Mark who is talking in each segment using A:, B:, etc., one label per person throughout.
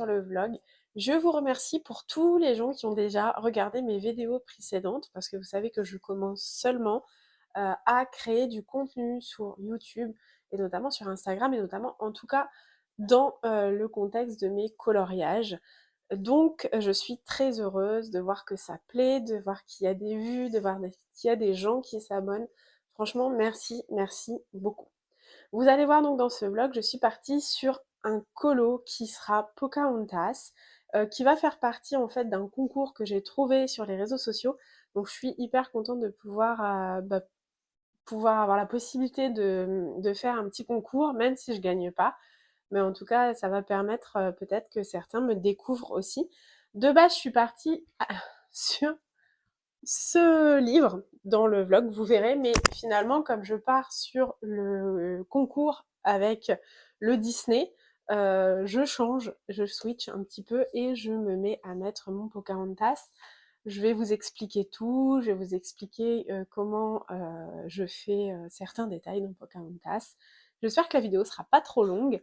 A: sur le vlog. Je vous remercie pour tous les gens qui ont déjà regardé mes vidéos précédentes parce que vous savez que je commence seulement à créer du contenu sur YouTube et notamment sur Instagram et notamment en tout cas dans le contexte de mes coloriages. Donc je suis très heureuse de voir que ça plaît, de voir qu'il y a des vues, de voir qu'il y a des gens qui s'abonnent. Franchement, merci, merci beaucoup. Vous allez voir donc dans ce vlog, je suis partie sur un colo qui sera Pocahontas, qui va faire partie en fait d'un concours que j'ai trouvé sur les réseaux sociaux. Donc je suis hyper contente de pouvoir avoir la possibilité de faire un petit concours, même si je gagne pas. Mais en tout cas, ça va permettre peut-être que certains me découvrent aussi. De base, je suis partie sur ce livre dans le vlog, vous verrez, mais finalement, comme je pars sur le concours avec le Disney, je change, je switch un petit peu et je me mets à mettre mon Pocahontas. Je vais vous expliquer tout, je vais vous expliquer comment je fais certains détails dans Pocahontas. J'espère que la vidéo sera pas trop longue.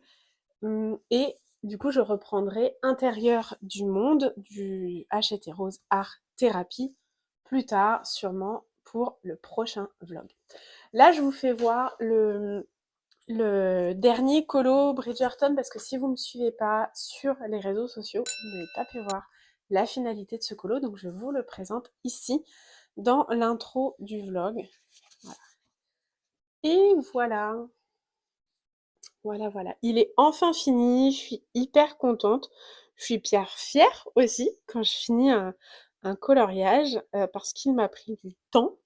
A: Et du coup, je reprendrai Intérieur du monde du Hachette Rose Art Thérapie plus tard, sûrement pour le prochain vlog. Là, je vous fais voir le dernier colo Bridgerton parce que si vous ne me suivez pas sur les réseaux sociaux, vous n'avez pas pu voir la finalité de ce colo, donc je vous le présente ici dans l'intro du vlog. Voilà. Et voilà. Voilà, voilà. Il est enfin fini, je suis hyper contente. Je suis bien fière aussi quand je finis un coloriage parce qu'il m'a pris du temps.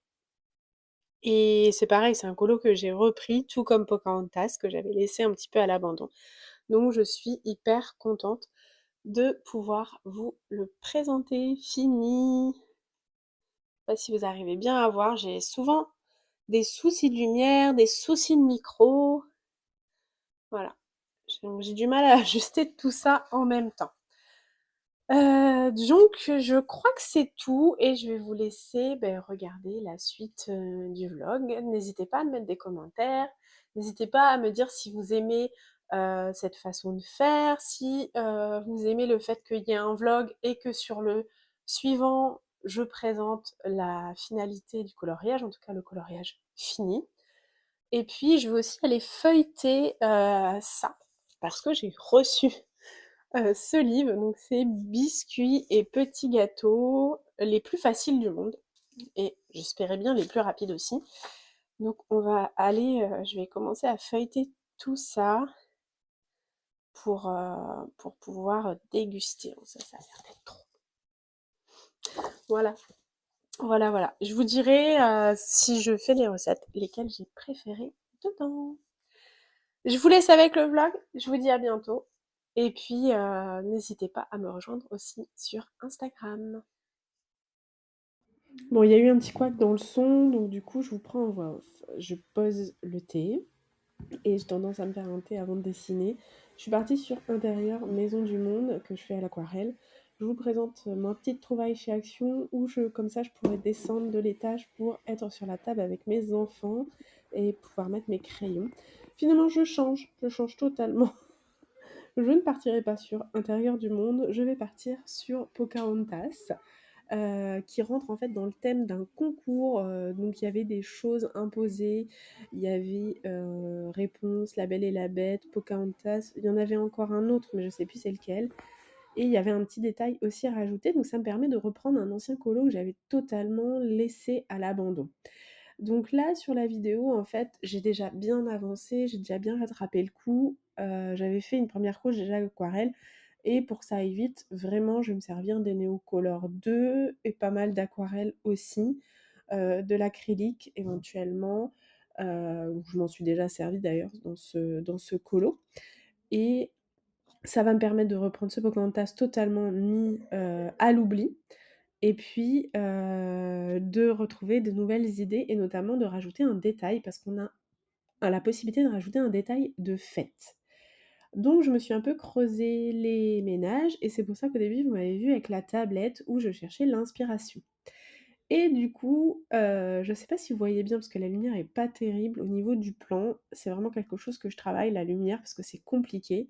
A: Et c'est pareil, c'est un colo que j'ai repris, tout comme Pocahontas, que j'avais laissé un petit peu à l'abandon. Donc je suis hyper contente de pouvoir vous le présenter fini. Je sais pas si vous arrivez bien à voir, j'ai souvent des soucis de lumière, des soucis de micro. Voilà. J'ai du mal à ajuster tout ça en même temps. Donc je crois que c'est tout et je vais vous laisser regarder la suite du vlog. N'hésitez pas à me mettre des commentaires, n'hésitez pas à me dire si vous aimez cette façon de faire, si vous aimez le fait qu'il y ait un vlog et que sur le suivant, je présente la finalité du coloriage, en tout cas le coloriage fini. Et puis je vais aussi aller feuilleter ça, parce que j'ai reçu ce livre, donc c'est Biscuits et petits gâteaux, les plus faciles du monde, et j'espérais bien les plus rapides aussi. Donc on va aller, je vais commencer à feuilleter tout ça pour pouvoir déguster. Ça a l'air d'être trop. Voilà, voilà, voilà. Je vous dirai si je fais les recettes, lesquelles j'ai préférées dedans. Je vous laisse avec le vlog, je vous dis à bientôt. Et puis, n'hésitez pas à me rejoindre aussi sur Instagram. Bon, il y a eu un petit couac dans le son, donc du coup, je vous prends en voix off. Je pose le thé, et j'ai tendance à me faire un thé avant de dessiner. Je suis partie sur Intérieur Maison du Monde, que je fais à l'aquarelle. Je vous présente ma petite trouvaille chez Action, où comme ça, je pourrais descendre de l'étage pour être sur la table avec mes enfants et pouvoir mettre mes crayons. Finalement, je change totalement. Je ne partirai pas sur Intérieur du Monde, je vais partir sur Pocahontas, qui rentre en fait dans le thème d'un concours. Donc il y avait des choses imposées, il y avait Réponse, La Belle et la Bête, Pocahontas, il y en avait encore un autre, mais je sais plus c'est lequel. Et il y avait un petit détail aussi à rajouter, donc ça me permet de reprendre un ancien colo que j'avais totalement laissé à l'abandon. Donc là, sur la vidéo, en fait, j'ai déjà bien avancé, j'ai déjà bien rattrapé le coup. J'avais fait une première couche déjà aquarelle. Et pour que ça aille vite, vraiment, je vais me servir des Neocolor 2 et pas mal d'aquarelle aussi, de l'acrylique éventuellement. Je m'en suis déjà servi d'ailleurs dans ce colo. Et ça va me permettre de reprendre ce Pocahontas totalement mis à l'oubli et puis de retrouver de nouvelles idées et notamment de rajouter un détail parce qu'on a la possibilité de rajouter un détail de fête. Donc je me suis un peu creusé les ménages et c'est pour ça qu'au début vous m'avez vu avec la tablette où je cherchais l'inspiration. Et du coup, je sais pas si vous voyez bien parce que la lumière est pas terrible au niveau du plan, c'est vraiment quelque chose que je travaille la lumière parce que c'est compliqué.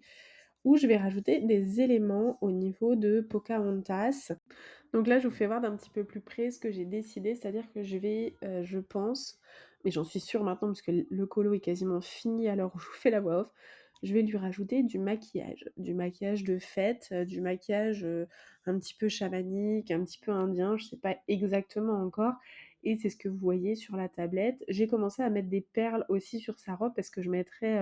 A: où je vais rajouter des éléments au niveau de Pocahontas. Donc là, je vous fais voir d'un petit peu plus près ce que j'ai décidé, c'est-à-dire que je vais, je pense, mais j'en suis sûre maintenant parce que le colo est quasiment fini à l'heure où je vous fais la voix off, je vais lui rajouter du maquillage de fête, du maquillage, un petit peu chamanique, un petit peu indien, je sais pas exactement encore et c'est ce que vous voyez sur la tablette. J'ai commencé à mettre des perles aussi sur sa robe parce que je mettrai,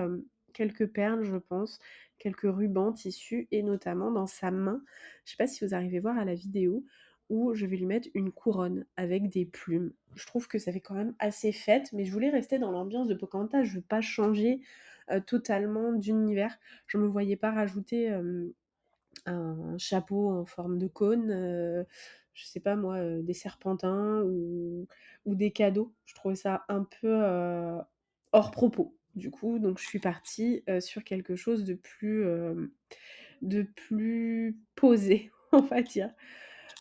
A: quelques perles, je pense, quelques rubans, tissus et notamment dans sa main. Je sais pas si vous arrivez à voir à la vidéo, où je vais lui mettre une couronne avec des plumes. Je trouve que ça fait quand même assez fête, mais je voulais rester dans l'ambiance de Pocahontas, je veux pas changer, totalement d'univers. Je me voyais pas rajouter, un chapeau en forme de cône, je sais pas moi, des serpentins ou des cadeaux. Je trouvais ça un peu, hors propos. Du coup, donc je suis partie, sur quelque chose de plus posé, on va dire.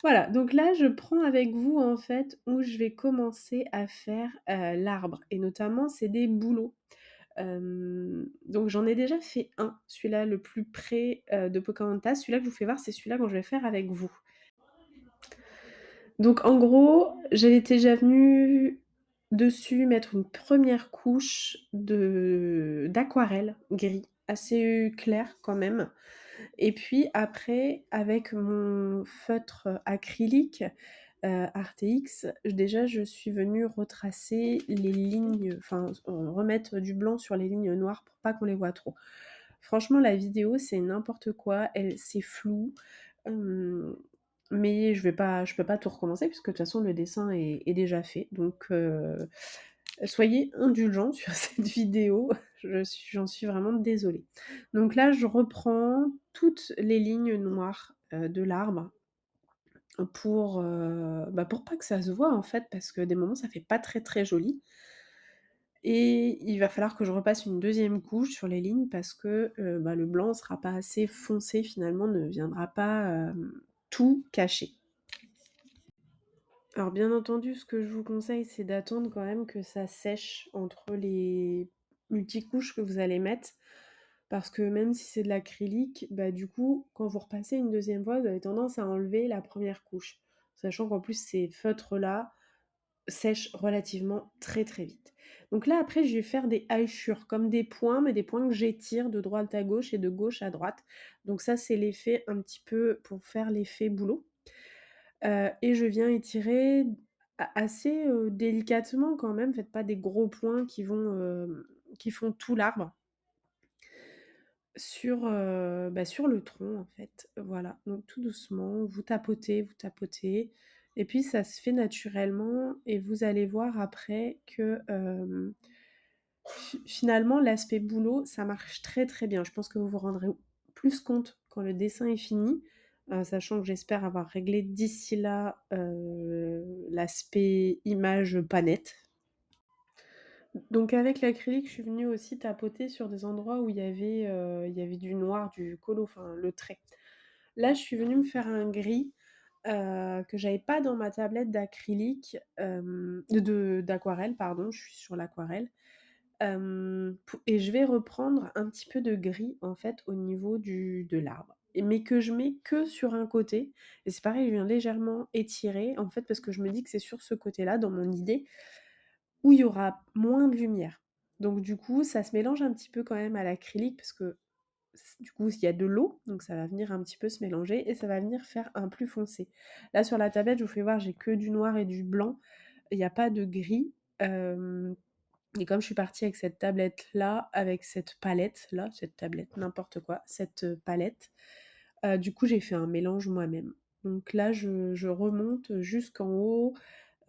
A: Voilà, donc là, je prends avec vous, en fait, où je vais commencer à faire, l'arbre et notamment, c'est des bouleaux. Donc j'en ai déjà fait un, celui-là le plus près, de Pocahontas. Celui-là que je vous fais voir, c'est celui-là que je vais faire avec vous. Donc en gros, j'étais déjà venue dessus mettre une première couche de d'aquarelle gris, assez clair quand même. Et puis après, avec mon feutre acrylique, Arte-X, déjà je suis venue retracer les lignes, enfin remettre du blanc sur les lignes noires pour pas qu'on les voit trop. Franchement, la vidéo, c'est n'importe quoi, c'est flou, hem, mais je peux pas tout recommencer puisque de toute façon le dessin est déjà fait. Donc soyez indulgents sur cette vidéo, j'en suis vraiment désolée. Donc là, je reprends toutes les lignes noires, de l'arbre pour pas que ça se voit en fait, parce que des moments ça fait pas très, très joli et il va falloir que je repasse une deuxième couche sur les lignes parce que, le blanc sera pas assez foncé finalement, ne viendra pas, tout cacher. Alors bien entendu, ce que je vous conseille, c'est d'attendre quand même que ça sèche entre les multicouches que vous allez mettre. Parce que même si c'est de l'acrylique, du coup, quand vous repassez une deuxième fois, vous avez tendance à enlever la première couche. Sachant qu'en plus, ces feutres-là sèchent relativement très très vite. Donc là, après, je vais faire des hachures, comme des points, mais des points que j'étire de droite à gauche et de gauche à droite. Donc ça, c'est l'effet un petit peu pour faire l'effet boulot. Et je viens étirer assez, délicatement quand même, faites pas des gros points qui font tout l'arbre sur le tronc en fait, voilà. Donc tout doucement, vous tapotez et puis ça se fait naturellement et vous allez voir après que, finalement l'aspect boulot, ça marche très, très bien. Je pense que vous vous rendrez plus compte quand le dessin est fini, sachant que j'espère avoir réglé d'ici là, l'aspect image pas nette. Donc avec l'acrylique, je suis venue aussi tapoter sur des endroits où il y avait du noir, du colo, enfin le trait. Là, je suis venue me faire un gris, que j'avais pas dans ma tablette d'acrylique, de d'aquarelle pardon, je suis sur l'aquarelle. Pou Et je vais reprendre un petit peu de gris, en fait, au niveau de l'arbre mais que je mets que sur un côté et c'est pareil, je viens légèrement étirer, en fait, parce que je me dis que c'est sur ce côté-là, dans mon idée, où il y aura moins de lumière. Donc du coup, ça se mélange un petit peu quand même à l'acrylique parce que du coup, il y a de l'eau, donc ça va venir un petit peu se mélanger et ça va venir faire un plus foncé. Là, sur la tablette, je vous fais voir, j'ai que du noir et du blanc. Il n'y a pas de gris. Et comme je suis partie avec cette tablette-là, avec cette palette-là, cette tablette, n'importe quoi, cette palette, du coup, j'ai fait un mélange moi-même. Donc là, je remonte jusqu'en haut,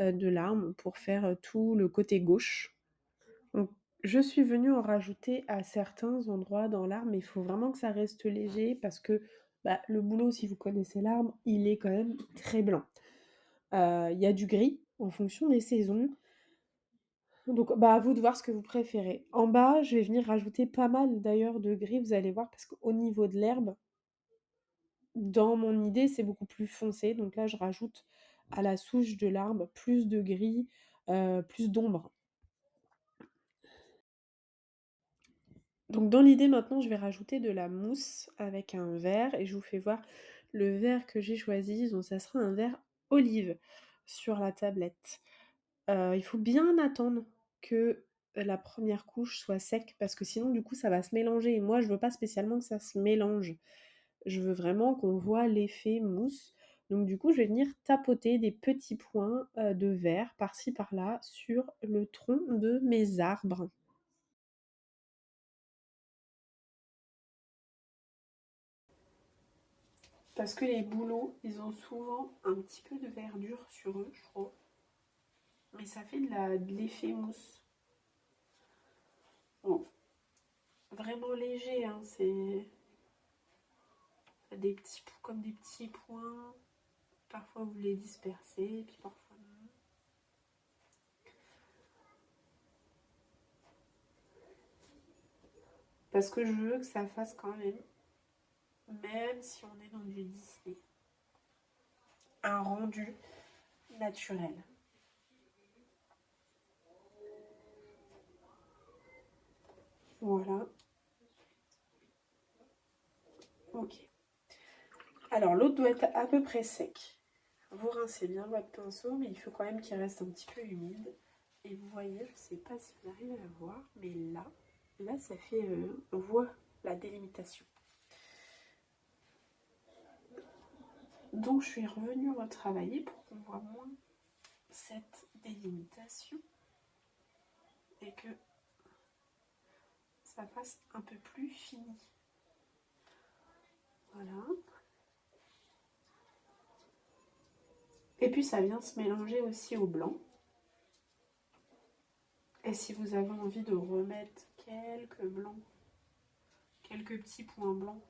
A: de l'arme pour faire, tout le côté gauche. Donc je suis venue en rajouter à certains endroits dans l'arbre, mais il faut vraiment que ça reste léger parce que, le bouleau, si vous connaissez l'arbre, il est quand même très blanc. Il y a du gris en fonction des saisons, donc à vous de voir ce que vous préférez. En bas, je vais venir rajouter pas mal d'ailleurs de gris, vous allez voir, parce qu'au niveau de l'herbe, dans mon idée, c'est beaucoup plus foncé, donc là, je rajoute à la souche de l'arbre plus de gris, plus d'ombre. Donc dans l'idée maintenant, je vais rajouter de la mousse avec un verre et je vous fais voir le verre que j'ai choisi. Donc ça sera un verre olive sur la tablette. Il faut bien attendre que la première couche soit sec parce que sinon du coup ça va se mélanger et moi je veux pas spécialement que ça se mélange. Je veux vraiment qu'on voit l'effet mousse. Donc du coup, je vais venir tapoter des petits points, de verre par-ci par-là sur le tronc de mes arbres. Parce que les bouleaux, ils ont souvent un petit peu de verdure sur eux, je trouve. Mais ça fait de l'effet mousse. Bon, vraiment léger, hein, c'est des petits, comme des petits points. Parfois vous les dispersez, puis parfois non. Parce que je veux que ça fasse quand même si on est dans du Disney, un rendu naturel. Voilà, ok. Alors l'autre doit être à peu près sec. Vous rincez bien votre pinceau, mais il faut quand même qu'il reste un petit peu humide. Et vous voyez, je ne sais pas si vous arrivez à voir, mais là ça fait, on voit la délimitation. Donc je suis revenue retravailler pour qu'on voit moins cette délimitation et que ça fasse un peu plus fini. Voilà. Et puis ça vient se mélanger aussi au blanc. Et si vous avez envie de remettre quelques blancs, quelques petits points blancs,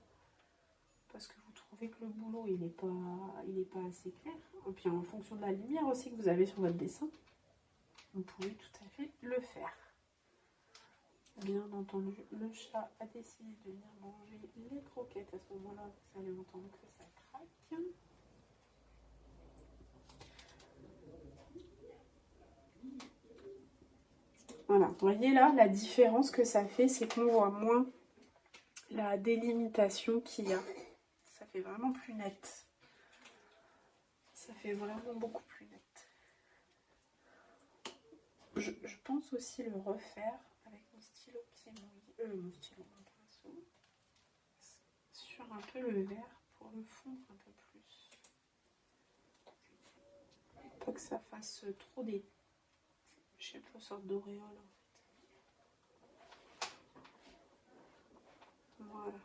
A: parce que vous trouvez que le boulot il est pas assez clair, et puis en fonction de la lumière aussi que vous avez sur votre dessin, vous pouvez tout à fait le faire. Bien entendu, le chat a décidé de venir manger les croquettes. À ce moment-là, vous allez entendre que ça craque. Voilà, vous voyez là, la différence que ça fait, c'est qu'on voit moins la délimitation qu'il y a. Ça fait vraiment plus net. Ça fait vraiment beaucoup plus net. Je pense aussi le refaire avec mon stylo qui est mouillé, mon stylo, mon pinceau, sur un peu le vert pour le fondre un peu plus. Pas que ça fasse trop des, je sais pas, sorte d'auréole en fait. Voilà.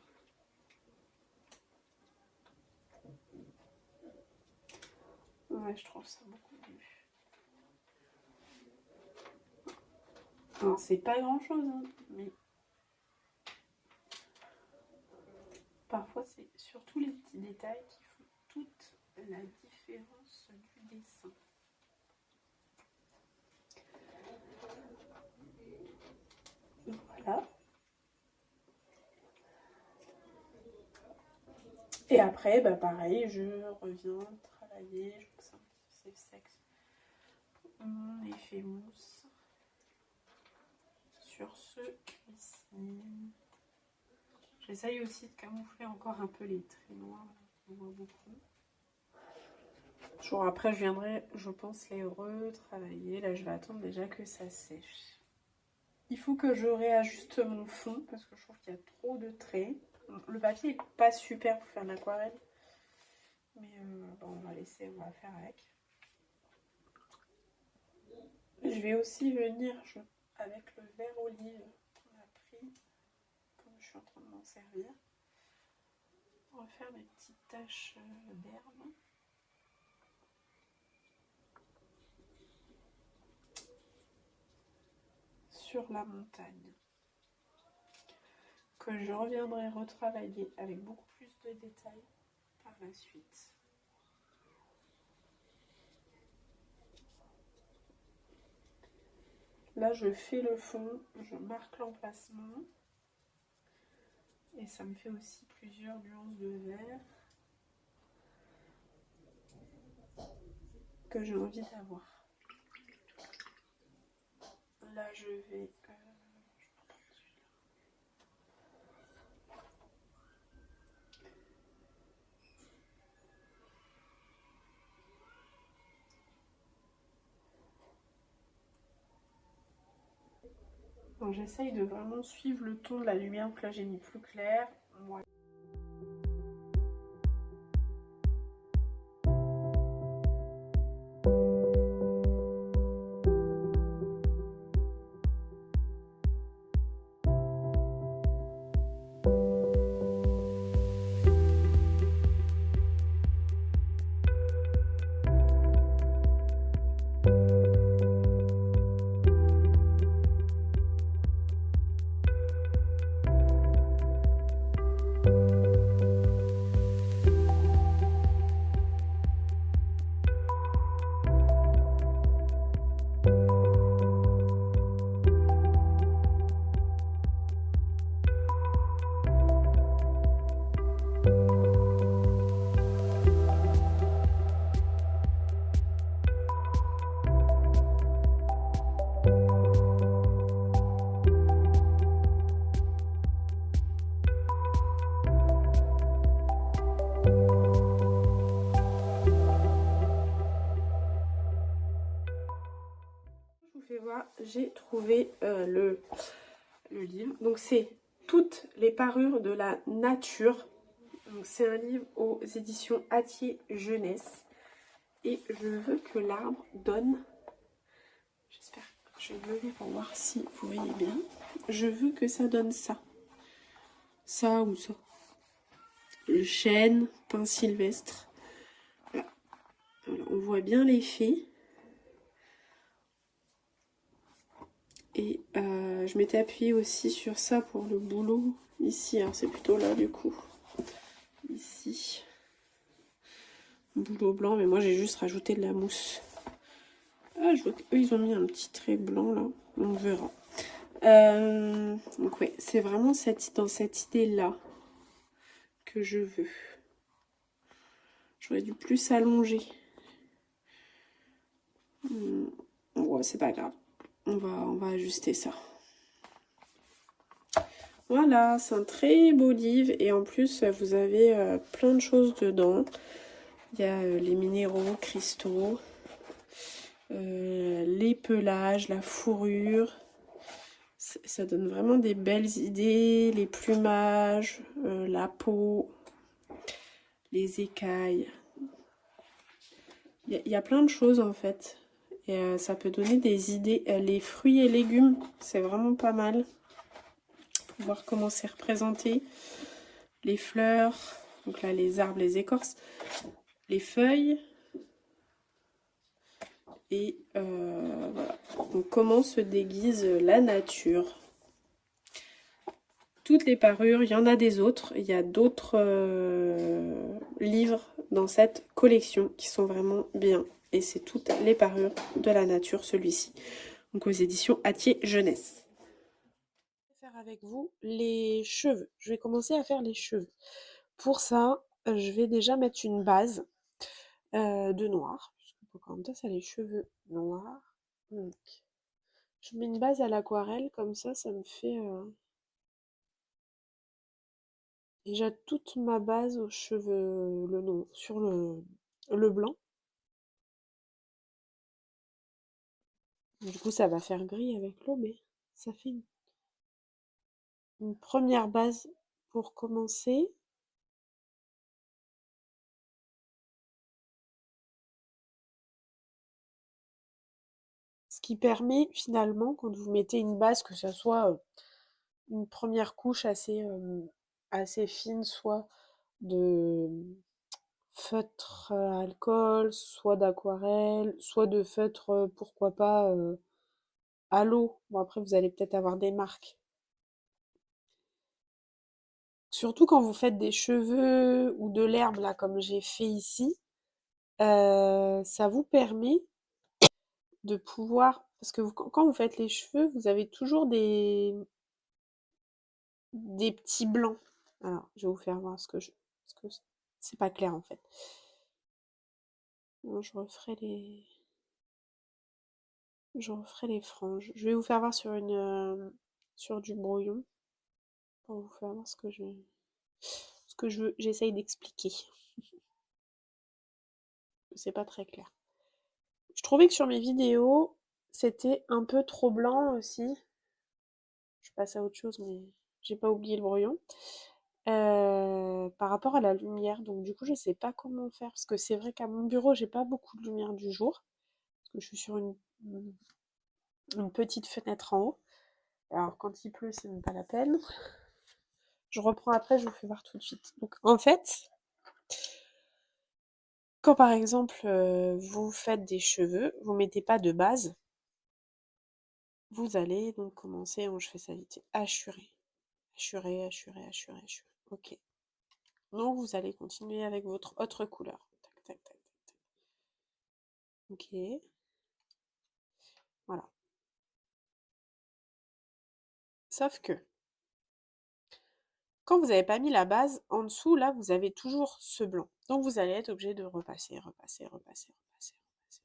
A: Ouais, je trouve ça beaucoup mieux. Alors c'est pas grand chose, hein, mais parfois c'est surtout les petits détails qui font toute la différence du dessin. Voilà. Et après, bah pareil, je reviens travailler, je vois que c'est sec. Mon effet mousse sur ce ici. J'essaye aussi de camoufler encore un peu les traits noirs qu'on voit beaucoup. Jour après, je viendrai, je pense, les retravailler. Là, je vais attendre déjà que ça sèche. Il faut que je réajuste mon fond parce que je trouve qu'il y a trop de traits. Le papier est pas super pour faire de l'aquarelle. Mais bon, on va laisser, on va faire avec. Je vais aussi venir avec le verre olive qu'on a pris, comme je suis en train de m'en servir, refaire mes petites taches d'herbe. Sur la montagne. Que je reviendrai retravailler avec beaucoup plus de détails par la suite. Là, je fais le fond, je marque l'emplacement. Et ça me fait aussi plusieurs nuances de vert que j'ai envie d'avoir. Là, je vais... Donc j'essaye de vraiment suivre le ton de la lumière, donc là j'ai mis plus clair. Voilà. Je vous fais voir, j'ai trouvé le livre. Donc c'est toutes les parures de la nature. Donc c'est un livre aux éditions Hatier Jeunesse. Et je veux que l'arbre donne... J'espère que je vais me lever pour voir si vous voyez bien. Je veux que ça donne ça. Ça ou ça. Le chêne, pin sylvestre. Voilà. Alors, on voit bien l'effet. Et je m'étais appuyée aussi sur ça pour le boulot. Ici, alors c'est plutôt là du coup. Ici. Boulot blanc, mais moi j'ai juste rajouté de la mousse. Ah, je vois qu'eux ils ont mis un petit trait blanc là. On verra. Donc ouais, c'est vraiment dans cette idée-là que je veux. J'aurais dû plus allonger. Ouais, c'est pas grave. On va ajuster ça. Voilà, c'est un très beau livre et en plus vous avez plein de choses dedans. Il y a les minéraux, cristaux, les pelages, la fourrure. Ça donne vraiment des belles idées, les plumages, la peau, les écailles. Il y a plein de choses en fait. Et ça peut donner des idées. Les fruits et légumes, c'est vraiment pas mal. Pour voir comment c'est représenté. Les fleurs, donc là les arbres, les écorces, les feuilles. Et voilà. Donc comment se déguise la nature. Toutes les parures, il y en a des autres. Il y a d'autres livres dans cette collection qui sont vraiment bien. Et c'est toutes les parures de la nature, celui-ci. Donc aux éditions Hatier Jeunesse. Je vais faire avec vous les cheveux. Je vais commencer à faire les cheveux. Pour ça, je vais déjà mettre une base de noir. Pocahontas a les cheveux noirs. Donc, je mets une base à l'aquarelle, comme ça me fait déjà toute ma base aux cheveux sur le blanc. Du coup, ça va faire gris avec l'eau, mais ça fait une première base pour commencer. Ce qui permet finalement, quand vous mettez une base, que ce soit une première couche assez fine, soit de feutre alcool, soit d'aquarelle, soit de feutre, pourquoi pas, à l'eau. Bon, après, vous allez peut-être avoir des marques. Surtout quand vous faites des cheveux ou de l'herbe, là, comme j'ai fait ici, ça vous permet de pouvoir... Parce que quand vous faites les cheveux, vous avez toujours des petits blancs. Alors, je vais vous faire voir ce que c'est pas clair en fait. Bon, je referai les franges. Je vais vous faire voir sur du brouillon pour vous faire voir ce que je veux. J'essaye d'expliquer. C'est pas très clair. Je trouvais que sur mes vidéos, c'était un peu trop blanc aussi. passée à autre chose, mais j'ai pas oublié le brouillon. Par rapport à la lumière, donc du coup, je sais pas comment faire, parce que c'est vrai qu'à mon bureau, j'ai pas beaucoup de lumière du jour, parce que je suis sur une petite fenêtre en haut. Alors, quand il pleut, c'est même pas la peine. Je reprends après, je vous fais voir tout de suite. Donc, en fait, quand par exemple, vous faites des cheveux, vous mettez pas de base, vous allez donc commencer, je fais ça vite, hachurer. Hachurer, hachurer, hachurer, hachurer. Ok. Donc, vous allez continuer avec votre autre couleur. Tac, tac, tac, tac, tac. Ok. Voilà. Sauf que, quand vous n'avez pas mis la base, en dessous, là, vous avez toujours ce blanc. Donc, vous allez être obligé de repasser, repasser, repasser, repasser, repasser.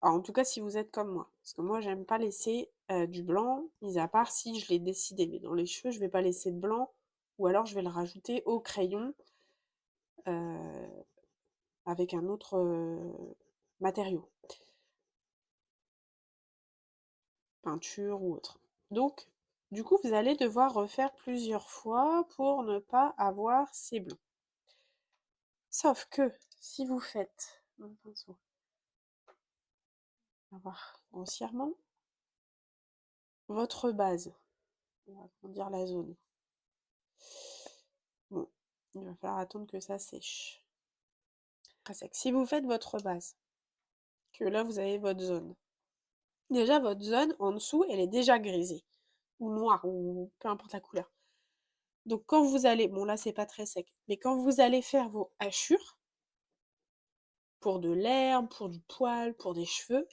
A: Alors, en tout cas, si vous êtes comme moi. Parce que moi, j'aime pas laisser du blanc, mis à part si je l'ai décidé. Mais dans les cheveux, je vais pas laisser de blanc. Ou alors, je vais le rajouter au crayon euh, avec un autre matériau. Peinture ou autre. Donc, du coup, vous allez devoir refaire plusieurs fois pour ne pas avoir ces blancs. Sauf que, si vous faites, mon pinceau, on va voir grossièrement, votre base, on va agrandir la zone. Bon, il va falloir attendre que ça sèche. Très sec. Si vous faites votre base, que là vous avez votre zone, déjà votre zone en dessous, elle est déjà grisée, ou noire, ou peu importe la couleur. Donc quand vous allez, bon là c'est pas très sec, mais quand vous allez faire vos hachures, pour de l'herbe, pour du poil, pour des cheveux,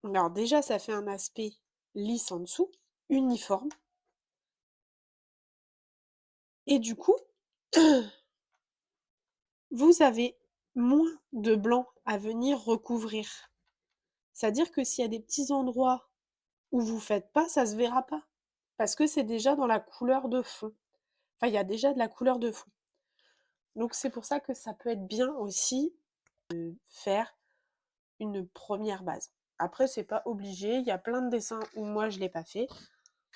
A: alors déjà ça fait un aspect lisse en dessous, uniforme, et du coup, vous avez moins de blanc à venir recouvrir. C'est-à-dire que s'il y a des petits endroits où vous faites pas, ça se verra pas. Parce que c'est déjà dans la couleur de fond. Enfin, il y a déjà de la couleur de fond. Donc c'est pour ça que ça peut être bien aussi de faire une première base. Après, c'est pas obligé. Il y a plein de dessins où moi je l'ai pas fait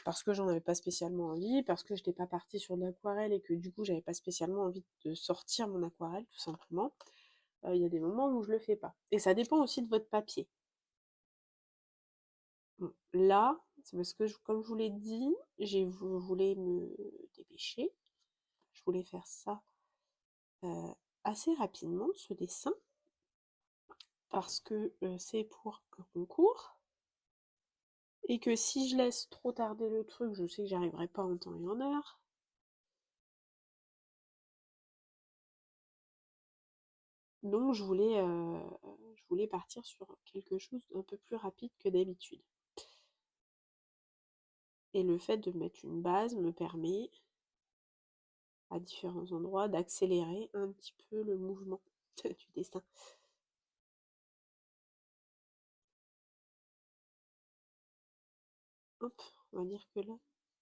A: parce que j'en avais pas spécialement envie, parce que je n'étais pas partie sur de l'aquarelle et que du coup j'avais pas spécialement envie de sortir mon aquarelle tout simplement. Il y a des moments où je le fais pas. Et ça dépend aussi de votre papier. Bon, là, c'est parce que, comme je vous l'ai dit, je voulais me dépêcher. Je voulais faire ça euh, assez rapidement, ce dessin, parce que c'est pour un concours. Et que si je laisse trop tarder le truc, je sais que j'arriverai pas en temps et en heure. Donc je voulais partir sur quelque chose d'un peu plus rapide que d'habitude. Et le fait de mettre une base me permet, à différents endroits, d'accélérer un petit peu le mouvement du dessin. Hop, on va dire que là,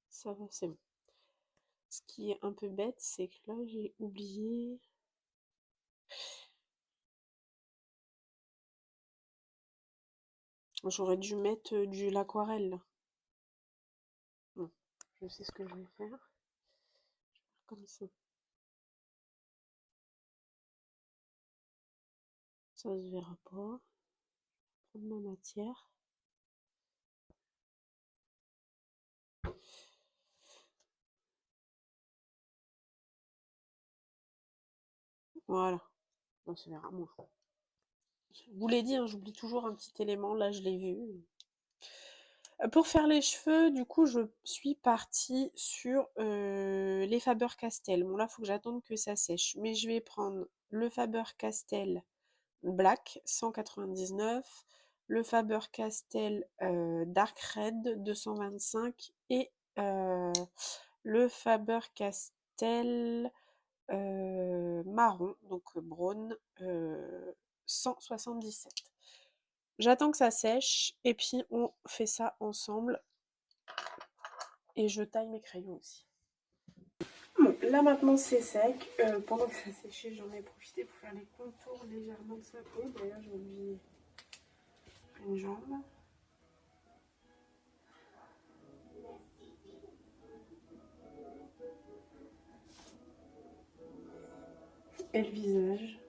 A: ça va, c'est bon. Ce qui est un peu bête, c'est que là, j'ai oublié. J'aurais dû mettre de l'aquarelle. Bon, je sais ce que je vais faire. Je vais faire comme ça. Ça se verra pas. Prendre ma matière. Voilà. On se verra moins. Je vous l'ai dit, hein, j'oublie toujours un petit élément. Là, je l'ai vu. Pour faire les cheveux, du coup, je suis partie sur les Faber-Castell. Bon, là, il faut que j'attende que ça sèche. Mais je vais prendre le Faber-Castell Black 199, le Faber-Castell Dark Red 225 et le Faber-Castell marron, donc brown 177. J'attends que ça sèche et puis on fait ça ensemble et je taille mes crayons aussi. Bon, là maintenant c'est sec. Pendant que ça séchait, j'en ai profité pour faire les contours légèrement de sa peau. D'ailleurs, j'ai oublié une jambe. Et le visage.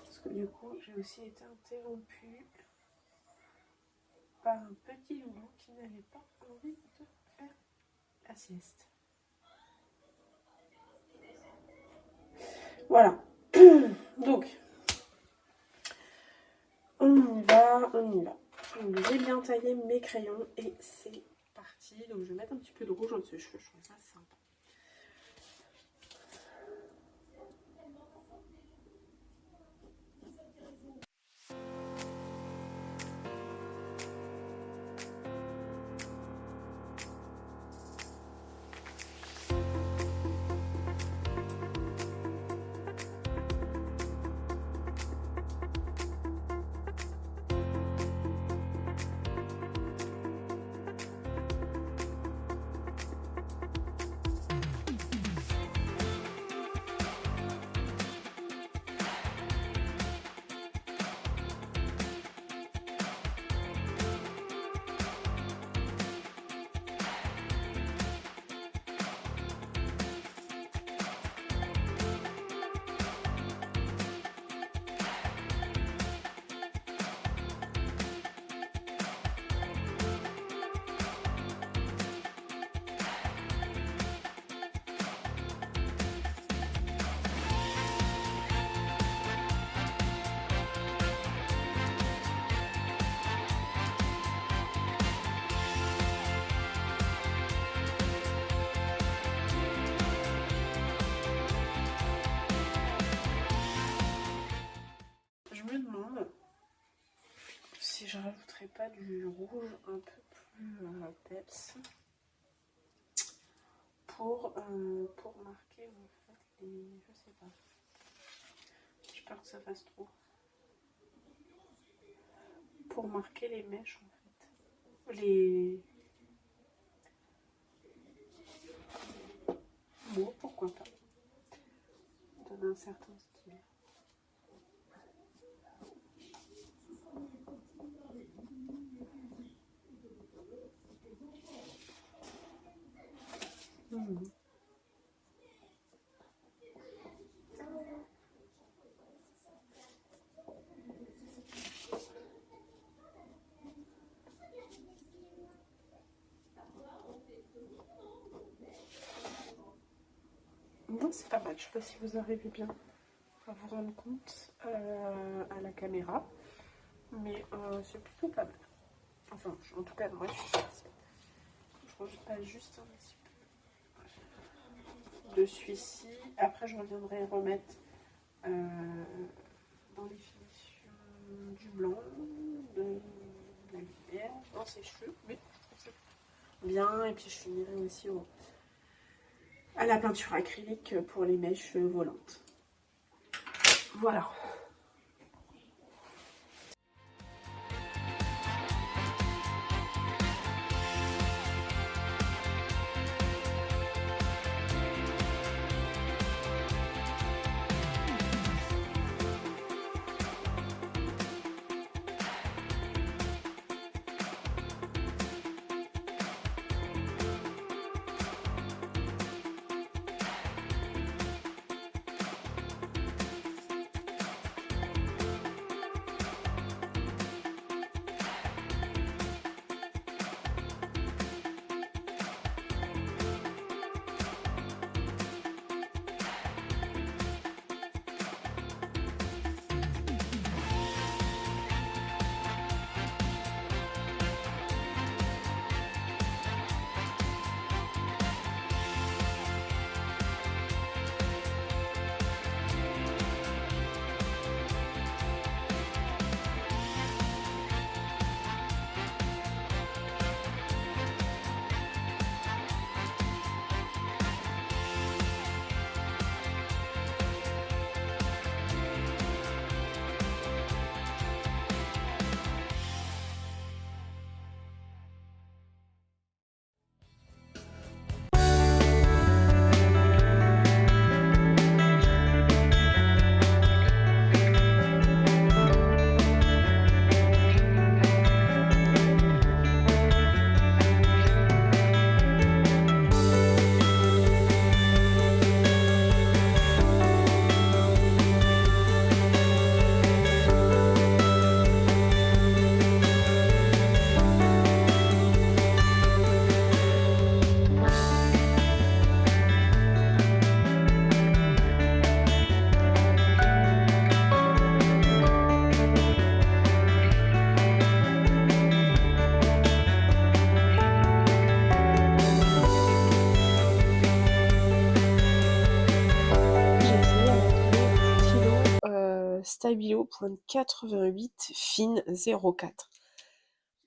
A: Parce que du coup, j'ai aussi été interrompue par un petit loulou qui n'avait pas envie de faire la sieste. Voilà. Donc, on y va, on y va. J'ai bien taillé mes crayons et c'est parti. Donc, je vais mettre un petit peu de rouge dans ce cheveu, je trouve ça sympa. Je me demande si je rajouterais pas du rouge un peu plus peps pour marquer en fait les... je sais pas. J'ai peur que ça fasse trop. Pour marquer les mèches en fait. Les... Bon, pourquoi pas. Donner un certain style. Non, c'est pas mal. Je sais pas si vous arrivez bien à vous rendre compte à la caméra, mais c'est plutôt pas mal. Enfin, en tout cas, moi je suis satisfaite. Je rajoute pas juste un petit peu de celui-ci. Après, je reviendrai remettre dans les finitions du blanc, de la lumière, dans ses cheveux, mais c'est bien. Et puis, je finirai aussi à la peinture acrylique pour les mèches volantes. Voilà. Stabilo pointe 88 fine 04.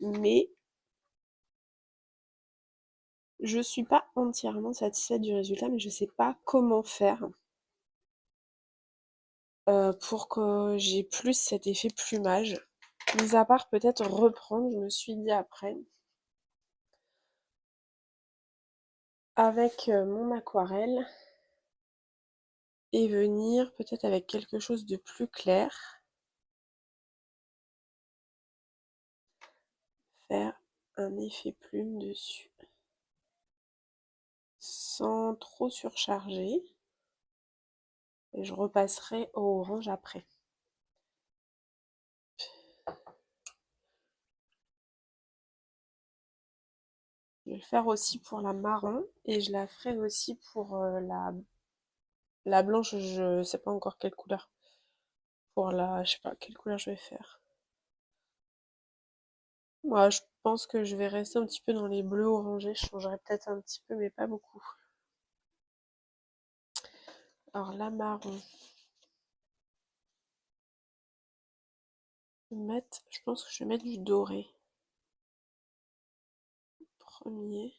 A: Mais je suis pas entièrement satisfaite du résultat, mais je sais pas comment faire pour que j'ai plus cet effet plumage. Mis à part peut-être reprendre, je me suis dit après, avec mon aquarelle, et venir peut-être avec quelque chose de plus clair, faire un effet plume dessus, sans trop surcharger, et je repasserai au orange après. Je vais le faire aussi pour la marron, et je la ferai aussi pour la blanche, je sais pas encore quelle couleur. Pour la, je sais pas quelle couleur je vais faire. Moi, je pense que je vais rester un petit peu dans les bleus orangés. Je changerai peut-être un petit peu, mais pas beaucoup. Alors, la marron. Je pense que je vais mettre du doré. Premier.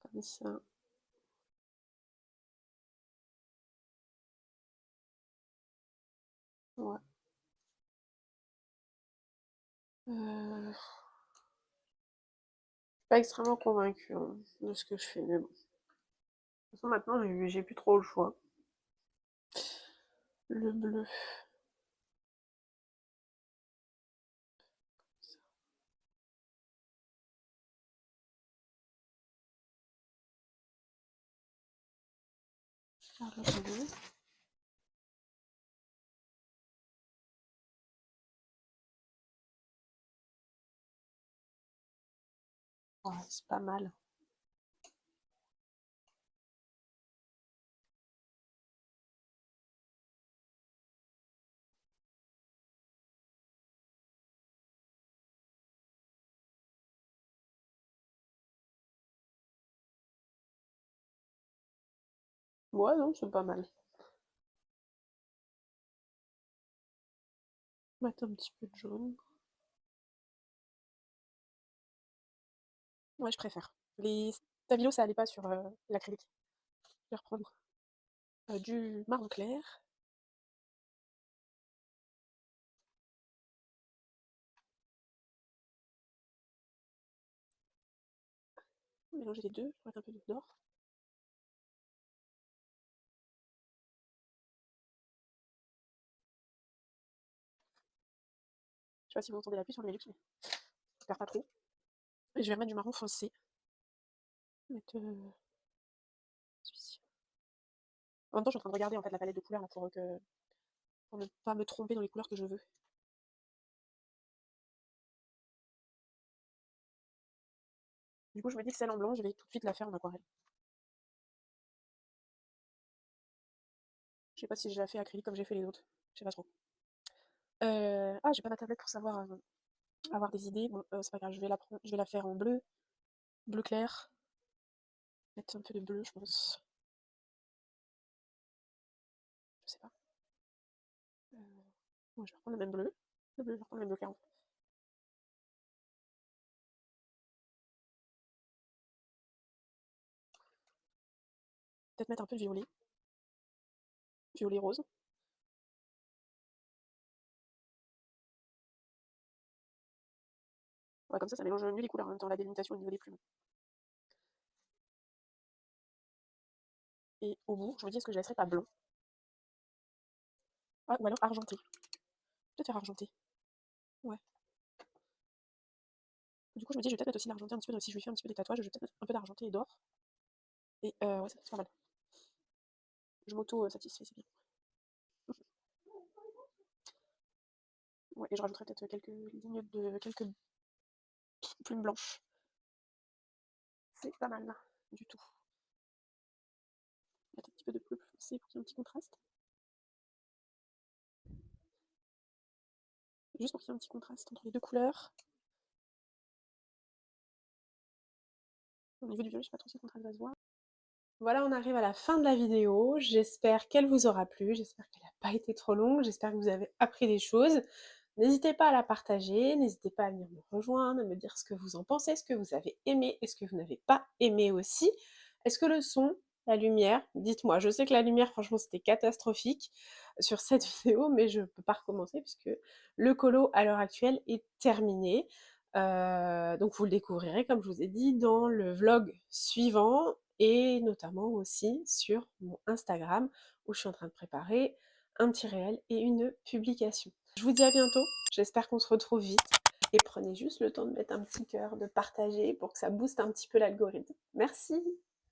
A: Comme ça. Ouais. Je suis pas extrêmement convaincue hein, de ce que je fais, mais bon. De toute façon, maintenant, j'ai plus trop le choix. Le bleu. Alors, le bleu. Ouais, c'est pas mal. Ouais, non, c'est pas mal. Mettre un petit peu de jaune. Ouais, je préfère. Les Stabilo, ça allait pas sur l'acrylique. Je vais reprendre du marron clair. Mélanger les deux, je vais mettre un peu d'or. Je sais pas si vous entendez la pluie sur le Velux, mais j'espère pas trop. Et je vais remettre du marron foncé. Mettre celui-ci. En même temps, je suis en train de regarder en fait la palette de couleurs là, pour ne pas me tromper dans les couleurs que je veux. Du coup, je me dis que celle en blanc, je vais tout de suite la faire en aquarelle. Je sais pas si je la fais acrylique comme j'ai fait les autres. Je sais pas trop. Ah, j'ai pas ma tablette pour savoir avoir des idées. Bon, c'est pas grave, je vais la faire en bleu, bleu clair. Mettre un peu de bleu, je pense. Je sais pas. Ouais, je vais reprendre le même bleu. Le bleu, je vais reprendre le même bleu clair. Peut-être mettre un peu de violet. Violet rose. Ouais, comme ça mélange mieux les couleurs en même temps, la délimitation au niveau des plumes. Et au bout, je me dis, est-ce que je laisserai pas blanc? Ah, ou alors argenté. Peut-être faire argenté. Ouais. Du coup, je me dis, je vais peut-être mettre aussi l'argenté un petit peu, si je lui fais un petit peu des tatouages, je vais peut-être mettre un peu d'argenté et d'or. Et ouais, c'est pas mal. Je m'auto-satisfais, c'est bien. Ouais, et je rajouterai peut-être quelques lignes de quelques plumes blanches. C'est pas mal du tout. Mettre un petit peu de bleu plus foncé pour qu'il y ait un petit contraste. Juste pour qu'il y ait un petit contraste entre les deux couleurs. Au niveau du violet, je sais pas trop si le contraste va se voir. Voilà, on arrive à la fin de la vidéo. J'espère qu'elle vous aura plu, j'espère qu'elle n'a pas été trop longue, j'espère que vous avez appris des choses. N'hésitez pas à la partager, n'hésitez pas à venir me rejoindre, à me dire ce que vous en pensez, ce que vous avez aimé et ce que vous n'avez pas aimé aussi. Est-ce que le son, la lumière, dites-moi, je sais que la lumière, franchement, c'était catastrophique sur cette vidéo, mais je ne peux pas recommencer puisque le colo, à l'heure actuelle, est terminé. Donc vous le découvrirez, comme je vous ai dit, dans le vlog suivant et notamment aussi sur mon Instagram où je suis en train de préparer un petit réel et une publication. Je vous dis à bientôt, j'espère qu'on se retrouve vite et prenez juste le temps de mettre un petit cœur, de partager pour que ça booste un petit peu l'algorithme. Merci!